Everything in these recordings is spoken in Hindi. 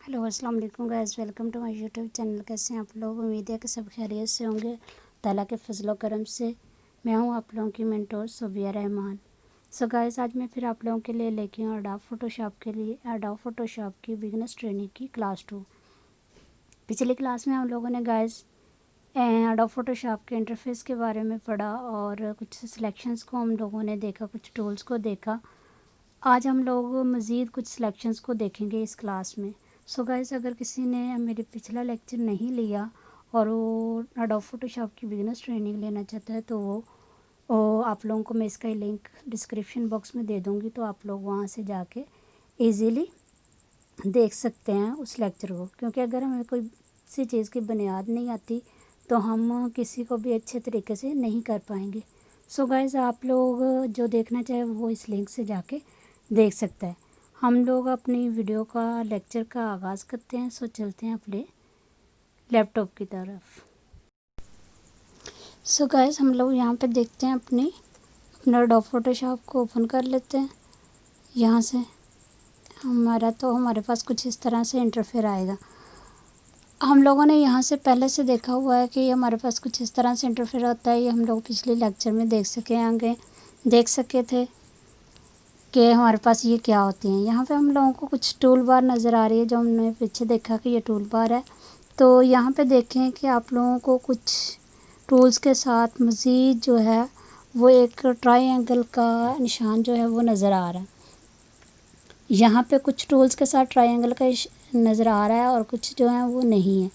हेलो अस्सलाम वालेकुम guys, welcome to my YouTube channel. कैसे हैं आप लोग? उम्मीद है कि सब खैरियत से होंगे ताला के फजलो करम से। मैं हूं आप लोगों की मेंटोर सुबिया रहमान। सो गाइस, आज मैं फिर आप लोगों के लिए लेके हूँ एडोब फोटोशॉप के लिए एडोब फोटोशॉप की बिगिनर्स ट्रेनिंग की क्लास 2। पिछली क्लास में हम लोगों ने गाइस एडोब फोटोशॉप के इंटरफेस के बारे में पढ़ा और कुछ सिलेक्शंस को हम लोगों ने देखा, कुछ टूल्स को देखा। आज हम लोग मज़ीद कुछ सिलेक्शंस को देखेंगे इस क्लास में। सो गाइस, अगर किसी ने मेरे पिछला लेक्चर नहीं लिया और वो एडोब फोटोशॉप की बिगिनर्स ट्रेनिंग लेना चाहता है तो वो आप लोगों को मैं इसका लिंक डिस्क्रिप्शन बॉक्स में दे दूँगी, तो आप लोग वहाँ से जाके इजीली देख सकते हैं उस लेक्चर को। क्योंकि अगर हमें कोई सी चीज़ की बुनियाद नहीं आती तो हम किसी को भी अच्छे तरीके से नहीं कर पाएंगे। सो गाइस, आप लोग जो देखना चाहे वो इस लिंक से जाके देख सकता है। हम लोग अपनी वीडियो का लेक्चर का आगाज़ करते हैं। सो चलते हैं अपने लैपटॉप की तरफ। सो गाइस, हम लोग यहाँ पे देखते हैं अपना एडोब फोटोशॉप को ओपन कर लेते हैं। यहाँ से हमारे पास कुछ इस तरह से इंटरफेयर आएगा। हम लोगों ने यहाँ से पहले से देखा हुआ है कि ये हमारे पास कुछ इस तरह से इंटरफेयर होता है। ये हम लोग पिछले लेक्चर में देख सके थे कि हमारे पास ये क्या होती हैं। यहाँ पे हम लोगों को कुछ टूल बार नज़र आ रही है, जो हमने पीछे देखा कि ये टूल बार है। तो यहाँ पे देखें कि आप लोगों को कुछ टूल्स के साथ मज़ीद जो है वो एक ट्रायंगल का निशान जो है वो नज़र आ रहा है। यहाँ पे कुछ टूल्स के साथ ट्रायंगल का नज़र आ रहा है और कुछ जो है वो नहीं है।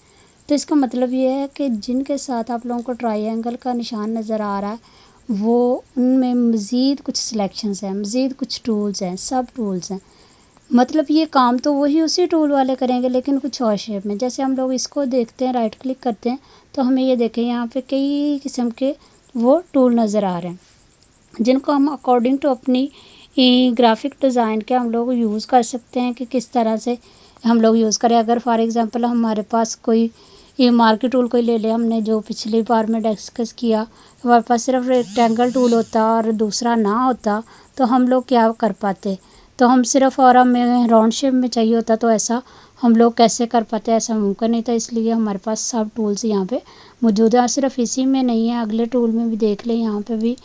तो इसका मतलब ये है कि जिनके साथ आप लोगों को ट्रायंगल का निशान नज़र आ रहा है वो उनमें मज़ीद कुछ सिलेक्शंस हैं, मज़ीद कुछ टूल्स हैं, सब टूल्स हैं। मतलब ये काम तो वही उसी टूल वाले करेंगे लेकिन कुछ और शेप में। जैसे हम लोग इसको देखते हैं, राइट क्लिक करते हैं तो हमें ये देखें यहाँ पे कई किस्म के वो टूल नज़र आ रहे हैं, जिनको हम अकॉर्डिंग टू अपनी ग्राफिक डिज़ाइन के हम लोग यूज़ कर सकते हैं कि किस तरह से हम लोग यूज़ करें। अगर फॉर एग्ज़ाम्पल हमारे पास कोई ये मार्केट टूल कोई ले ले, हमने जो पिछली बार में डिस्कस किया, हमारे पास सिर्फ रेक्टेंगल टूल होता और दूसरा ना होता तो हम लोग क्या कर पाते। तो हम सिर्फ और हमें राउंड शेप में चाहिए होता तो ऐसा हम लोग कैसे कर पाते, ऐसा मुमकिन नहीं था। इसलिए हमारे पास सब टूल्स यहाँ पे मौजूद है। और सिर्फ इसी में नहीं है, अगले टूल में भी देख लें, यहाँ पे भी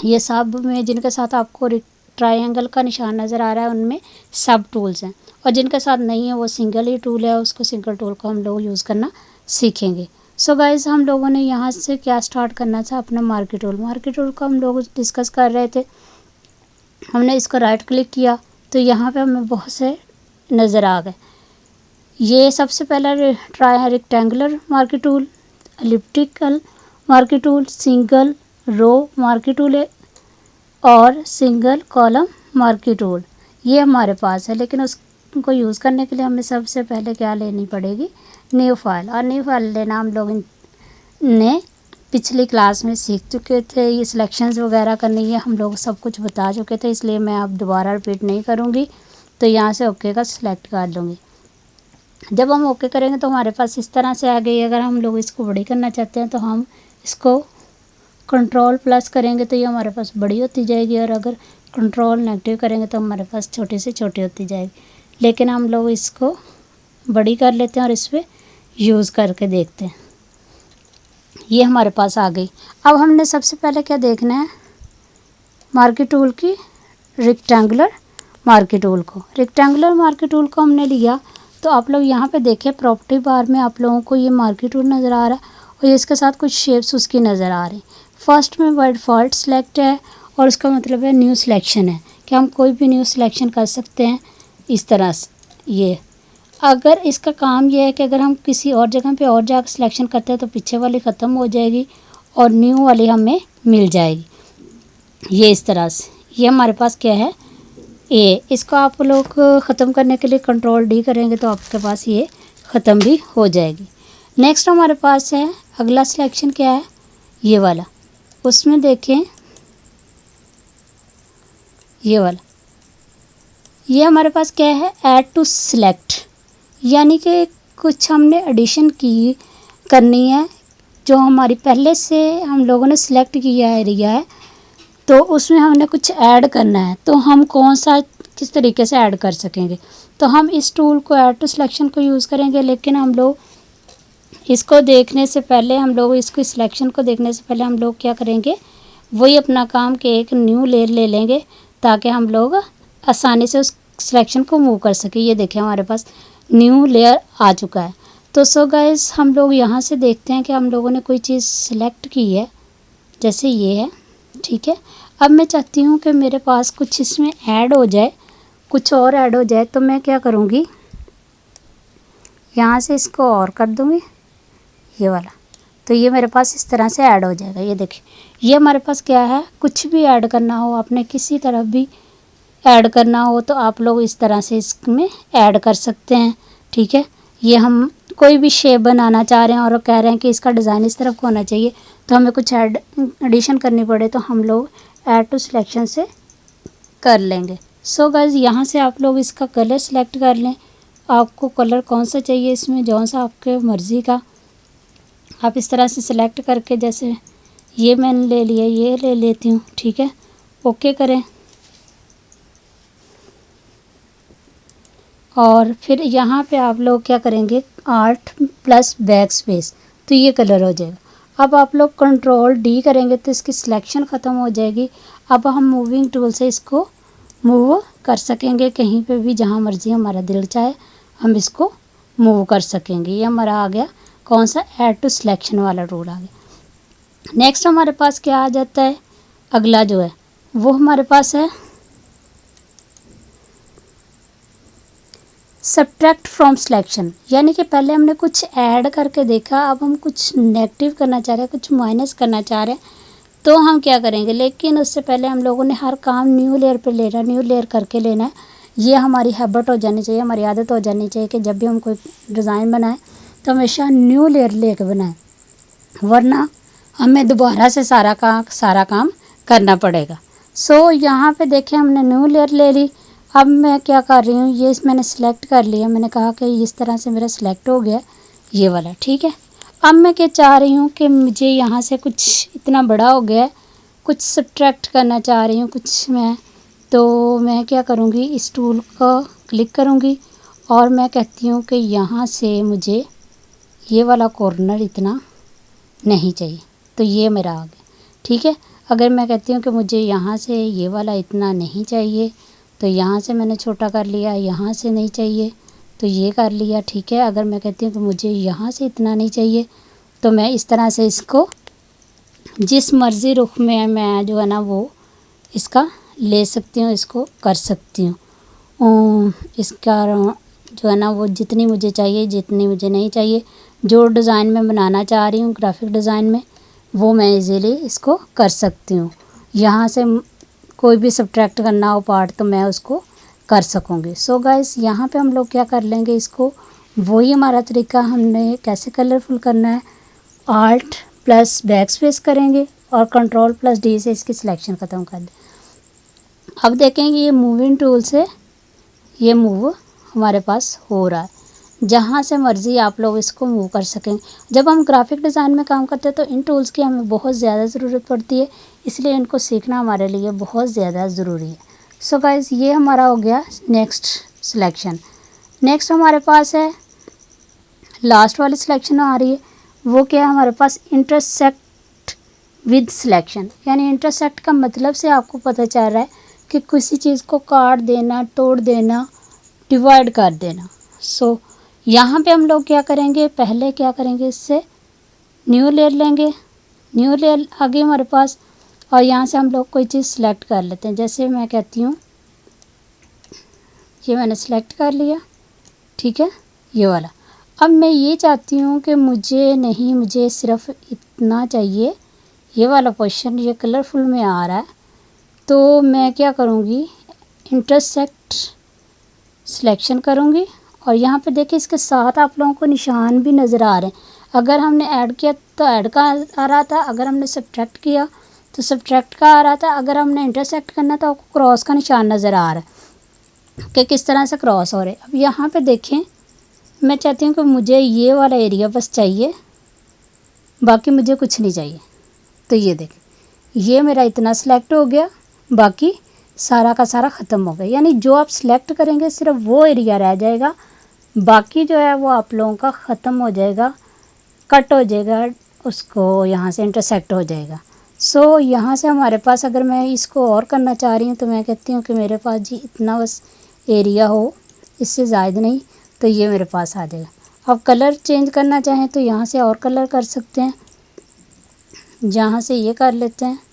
ये सब में जिनके साथ आपको ट्रायंगल का निशान नज़र आ रहा है उनमें सब टूल्स हैं। और जिनके साथ नहीं है वो सिंगल ही टूल है, उसको सिंगल टूल को हम लोग यूज़ करना सीखेंगे। सो गाइस, हम लोगों ने यहाँ से क्या स्टार्ट करना था, अपना मार्केट टूल को हम लोग डिस्कस कर रहे थे। हमने इसको राइट क्लिक किया तो यहाँ पे हमें बहुत से नज़र आ गए। ये सबसे पहला rectangular marquee tool, elliptical marquee tool, single row marquee tool है और सिंगल कॉलम मार्केट टूल ये हमारे पास है। लेकिन उसको यूज़ करने के लिए हमें सबसे पहले क्या लेनी पड़ेगी, न्यू फाइल। और न्यू फाइल लेना हम लोग ने पिछली क्लास में सीख चुके थे। ये सिलेक्शंस वगैरह करनी है हम लोग सब कुछ बता चुके थे, इसलिए मैं अब दोबारा रिपीट नहीं करूँगी। तो यहाँ से ओके का सिलेक्ट कर लूँगी। जब हम ओके करेंगे तो हमारे पास इस तरह से आ गई। अगर हम लोग इसको बड़ी करना चाहते हैं तो हम इसको कंट्रोल प्लस करेंगे तो ये हमारे पास बड़ी होती जाएगी, और अगर कंट्रोल नेगेटिव करेंगे तो हमारे पास छोटी से छोटी होती जाएगी। लेकिन हम लोग इसको बड़ी कर लेते हैं और इस पर यूज़ करके देखते हैं। ये हमारे पास आ गई। अब हमने सबसे पहले क्या देखना है, मार्केट टूल की रेक्टेंगुलर मार्केट टूल को हमने लिया। तो आप लोग यहाँ पे देखें, प्रॉपर्टी बार में आप लोगों को ये मार्केट टूल नज़र आ रहा है और इसके साथ कुछ शेप्स उसकी नज़र आ रही। फर्स्ट में बाय डिफ़ॉल्ट सेलेक्ट है और उसका मतलब है न्यू सिलेक्शन है कि हम कोई भी न्यू सिलेक्शन कर सकते हैं इस तरह से। ये अगर इसका काम ये है कि अगर हम किसी और जगह पे और जाकर सिलेक्शन करते हैं तो पीछे वाली ख़त्म हो जाएगी और न्यू वाली हमें मिल जाएगी। ये इस तरह से ये हमारे पास क्या है, ये इसको आप लोग ख़त्म करने के लिए कंट्रोल डी करेंगे तो आपके पास ये ख़त्म भी हो जाएगी। नेक्स्ट हमारे पास है अगला सिलेक्शन क्या है, ये वाला। उसमें देखें ये वाला, ये हमारे पास क्या है, ऐड टू सिलेक्ट, यानी कि कुछ हमने एडिशन करनी है जो हमारी पहले से हम लोगों ने सिलेक्ट किया एरिया है, तो उसमें हमने कुछ ऐड करना है। तो हम कौन सा किस तरीके से ऐड कर सकेंगे, तो हम इस टूल को ऐड टू सिलेक्शन को यूज़ करेंगे। लेकिन हम लोग इसको देखने से पहले, हम लोग इसको सिलेक्शन को देखने से पहले हम लोग क्या करेंगे, वही अपना काम के एक न्यू लेयर ले लेंगे ताकि हम लोग आसानी से उस सिलेक्शन को मूव कर सकें। ये देखिए हमारे पास न्यू लेयर आ चुका है। तो सो गाइस हम लोग यहाँ से देखते हैं कि हम लोगों ने कोई चीज़ सिलेक्ट की है, जैसे ये है, ठीक है। अब मैं चाहती हूँ कि मेरे पास कुछ इसमें ऐड हो जाए, कुछ और ऐड हो जाए, तो मैं क्या करूँगी, यहाँ से इसको और कर दूँगी ये वाला, तो ये मेरे पास इस तरह से ऐड हो जाएगा। ये देखिए ये हमारे पास क्या है, कुछ भी ऐड करना हो, आपने किसी तरफ भी ऐड करना हो तो आप लोग इस तरह से इसमें ऐड कर सकते हैं, ठीक है। ये हम कोई भी शेप बनाना चाह रहे हैं और कह रहे हैं कि इसका डिज़ाइन इस तरफ होना चाहिए, तो हमें कुछ एडिशन करनी पड़े तो हम लोग ऐड टू सिलेक्शन से कर लेंगे। सो गाइस यहाँ से आप लोग इसका कलर सेलेक्ट कर लें, आपको कलर कौन सा चाहिए, इसमें जौन सा आपके मर्ज़ी का आप इस तरह से सिलेक्ट करके, जैसे ये मैंने ले लिया, ये ले लेती हूँ, ठीक है। ओके करें और फिर यहाँ पे आप लोग क्या करेंगे, आर्ट प्लस बैक स्पेस, तो ये कलर हो जाएगा। अब आप लोग कंट्रोल डी करेंगे तो इसकी सिलेक्शन ख़त्म हो जाएगी। अब हम मूविंग टूल से इसको मूव कर सकेंगे कहीं पे भी, जहाँ मर्ज़ी हमारा दिल चाहे हम इसको मूव कर सकेंगे। ये हमारा आ गया कौन सा, ऐड टू सिलेक्शन वाला रूल आ गया। नेक्स्ट हमारे पास क्या आ जाता है, अगला जो है वो हमारे पास है सब्ट्रैक्ट फ्रॉम सिलेक्शन, यानी कि पहले हमने कुछ ऐड करके देखा, अब हम कुछ नेगेटिव करना चाह रहे हैं, कुछ माइनस करना चाह रहे हैं, तो हम क्या करेंगे। लेकिन उससे पहले हम लोगों ने हर काम न्यू लेयर पे लेना, न्यू लेयर करके लेना है। ये हमारी हैबिट हो जानी चाहिए, हमारी आदत हो जानी चाहिए कि जब भी हम कोई डिज़ाइन बनाएं तो हमेशा न्यू लेयर लेके बनाएं, वरना हमें दोबारा से सारा काम करना पड़ेगा। सो यहाँ पे देखें हमने न्यू लेयर ले ली। अब मैं क्या कर रही हूँ, ये मैंने सेलेक्ट कर लिया, मैंने कहा कि इस तरह से मेरा सिलेक्ट हो गया ये वाला, ठीक है। अब मैं क्या चाह रही हूँ कि मुझे यहाँ से कुछ इतना बड़ा हो गया, कुछ सब्ट्रैक्ट करना चाह रही हूँ कुछ मैं, तो मैं क्या करूँगी, इस टूल को क्लिक करूँगी और मैं कहती हूँ कि यहाँ से मुझे ये वाला कॉर्नर इतना नहीं चाहिए, तो ये मेरा आ गया, ठीक है। अगर मैं कहती हूँ कि मुझे यहाँ से ये वाला इतना नहीं चाहिए, तो यहाँ से मैंने छोटा कर लिया, यहाँ से नहीं चाहिए तो ये कर लिया, ठीक है। अगर मैं कहती हूँ कि मुझे यहाँ से इतना नहीं चाहिए, तो मैं इस तरह से इसको जिस मर्ज़ी रुख में मैं जो है ना वो इसका ले सकती हूँ, इसको कर सकती हूँ। इसका जो है ना वो जितनी मुझे चाहिए, जितनी मुझे नहीं चाहिए, जो डिज़ाइन में बनाना चाह रही हूँ ग्राफिक डिज़ाइन में, वो मैं इजीली इसको कर सकती हूँ। यहाँ से कोई भी सब्ट्रैक्ट करना हो पार्ट तो मैं उसको कर सकूँगी। सो गाइस यहाँ पे हम लोग क्या कर लेंगे, इसको वही हमारा तरीका, हमने कैसे कलरफुल करना है, आल्ट प्लस बैक स्पेस करेंगे और कंट्रोल प्लस डी से इसकी सिलेक्शन ख़त्म कर दें। अब देखेंगे ये मूविंग टूल से ये मूव हमारे पास हो रहा है, जहाँ से मर्ज़ी आप लोग इसको मूव कर सकें। जब हम ग्राफिक डिज़ाइन में काम करते हैं तो इन टूल्स की हमें बहुत ज़्यादा ज़रूरत पड़ती है, इसलिए इनको सीखना हमारे लिए बहुत ज़्यादा ज़रूरी है। सो गाइस ये हमारा हो गया नेक्स्ट सिलेक्शन। नेक्स्ट हमारे पास है लास्ट वाली सिलेक्शन आ रही है, वो क्या है हमारे पास, इंटरसेक्ट विद सिलेक्शन, यानी इंटरसेक्ट का मतलब से आपको पता चल रहा है कि किसी चीज़ को काट देना, तोड़ देना, डिवाइड कर देना। सो यहाँ पे हम लोग क्या करेंगे, पहले क्या करेंगे, इससे न्यू लेयर लेंगे, न्यू लेयर आ गई हमारे पास और यहाँ से हम लोग कोई चीज़ सिलेक्ट कर लेते हैं। जैसे मैं कहती हूँ ये मैंने सेलेक्ट कर लिया, ठीक है, ये वाला। अब मैं ये चाहती हूँ कि मुझे सिर्फ इतना चाहिए, ये वाला पोर्शन ये कलरफुल में आ रहा है, तो मैं क्या करूँगी, इंटरसेक्ट सिलेक्शन करूँगी और यहाँ पे देखिए इसके साथ आप लोगों को निशान भी नज़र आ रहे हैं। अगर हमने ऐड किया तो ऐड का आ रहा था, अगर हमने सब्ट्रैक्ट किया तो सब्ट्रैक्ट का आ रहा था, अगर हमने इंटरसेक्ट करना तो आपको क्रॉस का निशान नज़र आ रहा है। कि किस तरह से क्रॉस हो रहे। अब यहाँ पे देखें, मैं चाहती हूँ कि मुझे ये वाला एरिया बस चाहिए, बाकी मुझे कुछ नहीं चाहिए। तो ये देखें, ये मेरा इतना सिलेक्ट हो गया, बाकी सारा का सारा ख़त्म हो गया। यानी जो आप सिलेक्ट करेंगे सिर्फ वो एरिया रह जाएगा, बाकी जो है वो आप लोगों का ख़त्म हो जाएगा, कट हो जाएगा, उसको यहाँ से इंटरसेक्ट हो जाएगा। सो यहाँ से हमारे पास, अगर मैं इसको और करना चाह रही हूँ तो मैं कहती हूँ कि मेरे पास जी इतना बस एरिया हो, इससे ज़्यादा नहीं, तो ये मेरे पास आ जाएगा। अब कलर चेंज करना चाहें तो यहाँ से और कलर कर सकते हैं, जहाँ से ये कर लेते हैं।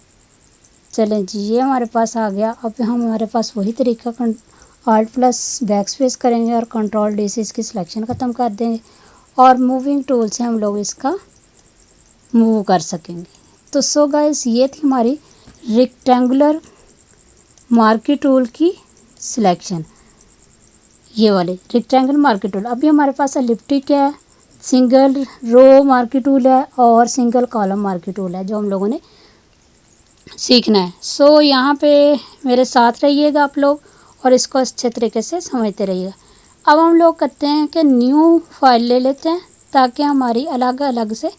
चलें जी, ये हमारे पास आ गया। अब हम हमारे पास वही तरीका Alt प्लस बैक स्पेस करेंगे और कंट्रोल डी से इसकी सिलेक्शन ख़त्म कर देंगे और मूविंग टूल से हम लोग इसका मूव कर सकेंगे। तो सो गाइस, ये थी हमारी रेक्टेंगुलर मार्की टूल की सिलेक्शन, ये वाले रेक्टेंगल मार्की टूल। अभी हमारे पास एलिप्टिक है, सिंगल रो मार्की टूल है और सिंगल कॉलम मार्की टूल है, जो हम लोगों ने सीखना है। सो यहाँ पे मेरे साथ रहिएगा आप लोग और इसको अच्छे तरीके से समझते रहिएगा। अब हम लोग करते हैं कि न्यू फाइल ले लेते हैं, ताकि हमारी अलग अलग से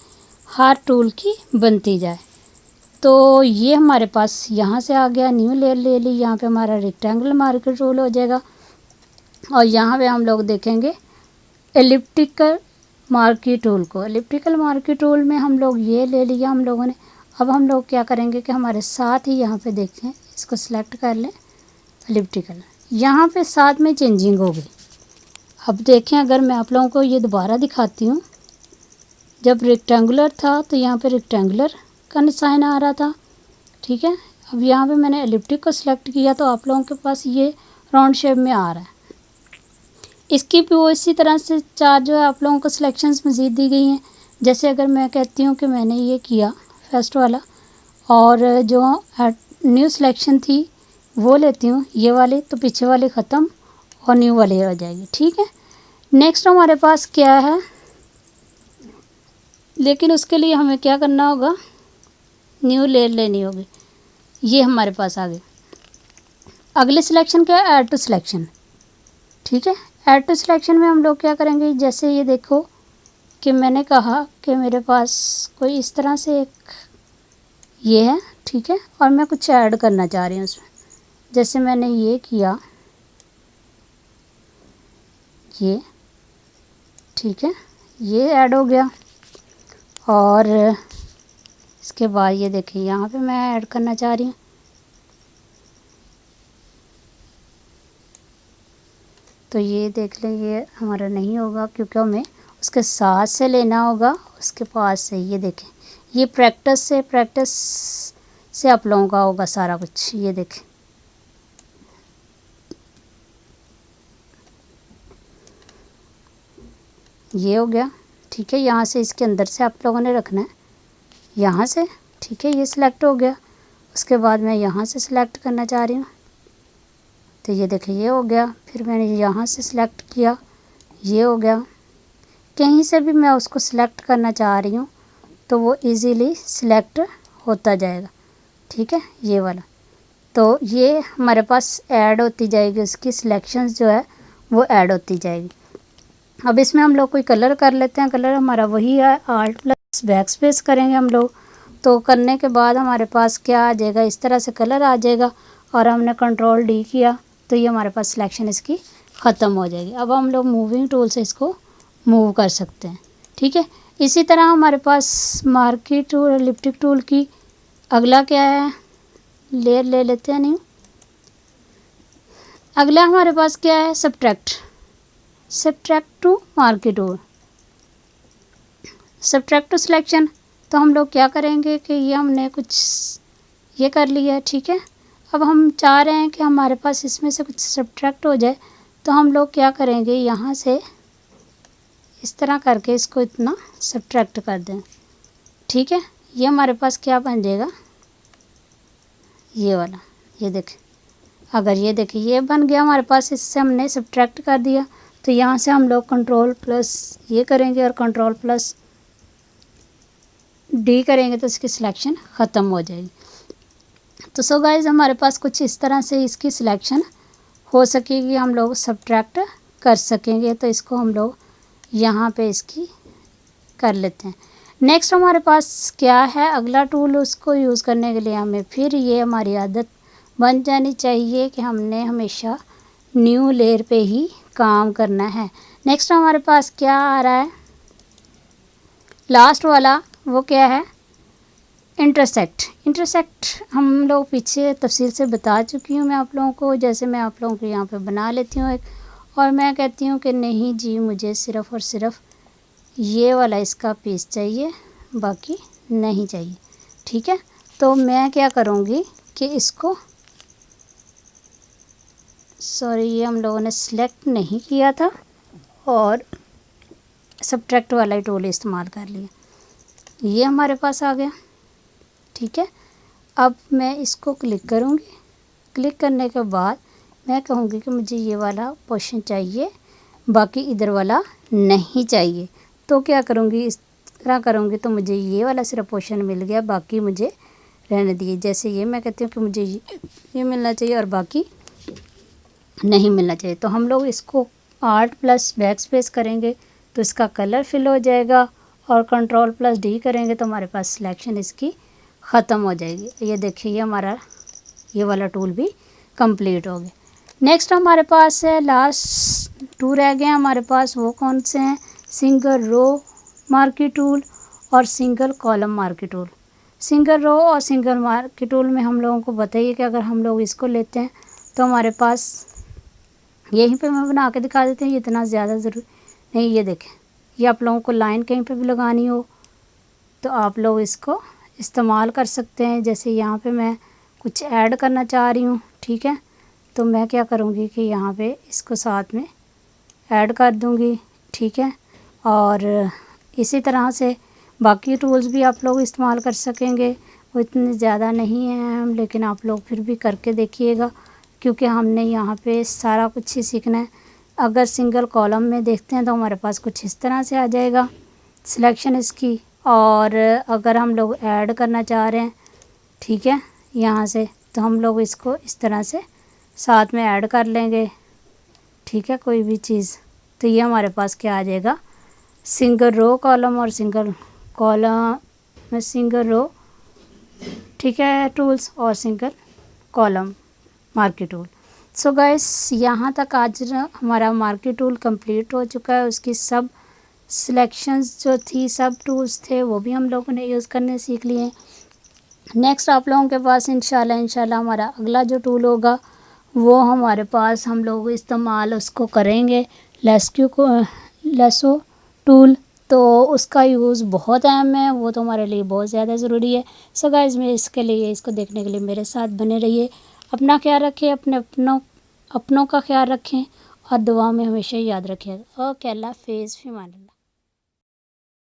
हर टूल की बनती जाए। तो ये हमारे पास यहाँ से आ गया, न्यू लेयर ले ली। यहाँ पे हमारा रेक्टेंगल मार्की टूल हो जाएगा और यहाँ पे हम लोग देखेंगे एलिप्टिकल मार्की टूल को। एलिप्टिकल मार्की टूल में हम लोग ये ले लिया हम लोगों ने। अब हम लोग क्या करेंगे कि हमारे साथ ही यहाँ पे देखें, इसको सिलेक्ट कर लें एलिप्टिकल, यहाँ पे साथ में चेंजिंग हो गई। अब देखें, अगर मैं आप लोगों को ये दोबारा दिखाती हूँ, जब रेक्टेंगुलर था तो यहाँ पे रेक्टेंगुलर का निशान आ रहा था, ठीक है। अब यहाँ पे मैंने एलिप्टिक को सिलेक्ट किया तो आप लोगों के पास ये राउंड शेप में आ रहा है। इसकी भी वो इसी तरह से चार जो है आप लोगों को सिलेक्शंस मज़ीद दी गई हैं। जैसे अगर मैं कहती हूँ कि मैंने ये किया फर्स्ट वाला और जो न्यू सिलेक्शन थी वो लेती हूँ ये वाली, तो पीछे वाली ख़त्म और न्यू वाली हो जाएगी, ठीक है। नेक्स्ट हमारे पास क्या है, लेकिन उसके लिए हमें क्या करना होगा, न्यू लेयर लेनी होगी। ये हमारे पास आ गया। अगले सिलेक्शन क्या है, ऐड टू सिलेक्शन, ठीक है। ऐड टू सिलेक्शन में हम लोग क्या करेंगे, जैसे ये देखो कि मैंने कहा कि मेरे पास कोई इस तरह से एक ये है, ठीक है, और मैं कुछ ऐड करना चाह रही हूँ उसमें। जैसे मैंने ये किया, ये ठीक है, ये ऐड हो गया। और इसके बाद ये देखिए यहाँ पे मैं ऐड करना चाह रही हूँ, तो ये देख लें ये हमारा नहीं होगा, क्योंकि हमें उसके साथ से लेना होगा, उसके पास से। ये देखें, ये प्रैक्टिस से आप लोगों का होगा सारा कुछ। ये देखें, ये हो गया, ठीक है। यहाँ से इसके अंदर से आप लोगों ने रखना है, यहाँ से, ठीक है। ये सिलेक्ट हो गया। उसके बाद मैं यहाँ से सिलेक्ट करना चाह रही हूँ, तो ये देखिए ये हो गया। फिर मैंने यहाँ से सिलेक्ट किया, ये हो गया। कहीं से भी मैं उसको सिलेक्ट करना चाह रही हूँ तो वो इजीली सिलेक्ट होता जाएगा, ठीक है, ये वाला। तो ये हमारे पास ऐड होती जाएगी, उसकी सिलेक्शंस जो है वो ऐड होती जाएगी। अब इसमें हम लोग कोई कलर कर लेते हैं। कलर हमारा वही है, Alt प्लस बैक स्पेस करेंगे हम लोग। तो करने के बाद हमारे पास क्या आ जाएगा, इस तरह से कलर आ जाएगा। और हमने कंट्रोल डी किया तो ये हमारे पास सिलेक्शन इसकी ख़त्म हो जाएगी। अब हम लोग मूविंग टूल से इसको मूव कर सकते हैं, ठीक है। इसी तरह हमारे पास मार्की टूल, एलिप्टिक टूल की अगला क्या है, लेयर ले लेते हैं न्यू। अगला हमारे पास क्या है, subtract to marquee tool, subtract to selection. तो हम लोग क्या करेंगे कि ये हमने कुछ ये कर लिया है, ठीक है। अब हम चाह रहे हैं कि हमारे पास इसमें से कुछ सब्ट्रैक्ट हो जाए, तो हम लोग क्या करेंगे, यहाँ से इस तरह करके इसको इतना सब्ट्रैक्ट कर दें, ठीक है। ये हमारे पास क्या बन जाएगा, ये वाला। ये देखें, अगर ये देखें ये बन गया हमारे पास, इससे हमने सब्ट्रैक्ट कर दिया। तो यहाँ से हम लोग कंट्रोल प्लस ये करेंगे और कंट्रोल प्लस डी करेंगे तो इसकी सिलेक्शन ख़त्म हो जाएगी। तो सो गाइज़, हमारे पास कुछ इस तरह से इसकी सिलेक्शन हो सकेगी हम लोग सब्ट्रैक्ट कर सकेंगे। तो इसको हम लोग यहाँ पे इसकी कर लेते हैं। नेक्स्ट हमारे पास क्या है अगला टूल, उसको यूज़ करने के लिए हमें फिर ये हमारी आदत बन जानी चाहिए कि हमने हमेशा न्यू लेयर पे ही काम करना है। नेक्स्ट हमारे पास क्या आ रहा है, लास्ट वाला, वो क्या है, इंटरसेक्ट। इंटरसेक्ट हम लोग पीछे तफसील से बता चुकी हूँ मैं आप लोगों को। जैसे मैं आप लोगों को यहाँ पे बना लेती हूँ एक, और मैं कहती हूँ कि नहीं जी मुझे सिर्फ़ और सिर्फ ये वाला इसका पीस चाहिए, बाकी नहीं चाहिए। ठीक है, तो मैं क्या करूँगी कि इसको, सॉरी ये हम लोगों ने सिलेक्ट नहीं किया था और सब्ट्रैक्ट वाला ही टूल इस्तेमाल कर लिया। ये हमारे पास आ गया। ठीक है, अब मैं इसको क्लिक करूँगी। क्लिक करने के बाद मैं कहूँगी कि मुझे ये वाला पोर्शन चाहिए, बाकी इधर वाला नहीं चाहिए। तो क्या करूँगी, इस तरह करूँगी तो मुझे ये वाला सिर्फ पोर्शन मिल गया, बाकी मुझे रहने दिए। जैसे ये मैं कहती हूँ कि मुझे ये मिलना चाहिए और बाकी नहीं मिलना चाहिए। तो हम लोग इसको Alt+ बैक स्पेस करेंगे तो इसका कलर फिल हो जाएगा, और Ctrl+D करेंगे तो हमारे पास सिलेक्शन इसकी ख़त्म हो जाएगी। ये देखिए ये हमारा ये वाला टूल भी कंप्लीट हो गया। नेक्स्ट हमारे पास है, लास्ट 2 रह गए हमारे पास। वो कौन से हैं, सिंगल रो मार्की टूल और single column marquee tool. Single row और सिंगल मार्की टूल में हम लोगों को बताइए कि अगर हम लोग इसको लेते हैं तो हमारे पास, यहीं पे मैं बना के दिखा देती हूँ, ये इतना ज़्यादा ज़रूरी नहीं। ये देखें, ये आप लोगों को लाइन कहीं पे भी लगानी हो तो आप लोग इसको इस्तेमाल कर सकते हैं। जैसे यहाँ पे मैं कुछ ऐड करना चाह रही हूँ, ठीक है, तो मैं क्या करूँगी कि यहाँ पे इसको साथ में ऐड कर दूँगी। ठीक है, और इसी तरह से बाकी टूल्स भी आप लोग इस्तेमाल कर सकेंगे। वो इतने ज़्यादा नहीं हैं हम, लेकिन आप लोग फिर भी करके देखिएगा, क्योंकि हमने यहाँ पे सारा कुछ ही सीखना है। अगर सिंगल कॉलम में देखते हैं तो हमारे पास कुछ इस तरह से आ जाएगा सिलेक्शन इसकी, और अगर हम लोग ऐड करना चाह रहे हैं, ठीक है, यहाँ से, तो हम लोग इसको इस तरह से साथ में ऐड कर लेंगे। ठीक है, कोई भी चीज़, तो ये हमारे पास क्या आ जाएगा, सिंगल रो कॉलम और सिंगल कॉलम में सिंगल रो, ठीक है, टूल्स और single column marquee tool. So guys यहाँ तक आज हमारा मार्की टूल कंप्लीट हो चुका है। उसकी सब सिलेक्शंस जो थी, सब टूल्स थे, वो भी हम लोगों ने यूज़ करने सीख लिए। नेक्स्ट आप लोगों के पास इंशाल्लाह हमारा अगला जो टूल होगा वो हमारे पास हम लोग इस्तेमाल उसको करेंगे लेसो टूल। तो उसका यूज़ बहुत अहम है, वो तो हमारे लिए बहुत ज़्यादा ज़रूरी है। सो गाइस मैं इसके लिए, इसको देखने के लिए मेरे साथ बने रहिए। अपना ख्याल रखें, अपने अपनों का ख्याल रखें और दुआ में हमेशा याद रखिएगा। ओके, अल्लाह हाफ़िज़, फ़ी अमान अल्लाह।